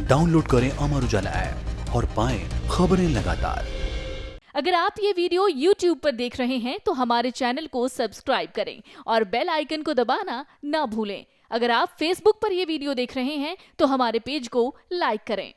Download करें Amar Ujala app और पाएं खबरें लगातार। अगर आप ये वीडियो YouTube पर देख रहे हैं तो हमारे चैनल को सब्सक्राइब करें और बेल आइकन को दबाना ना भूलें। अगर आप Facebook पर ये वीडियो देख रहे हैं तो हमारे पेज को लाइक करें।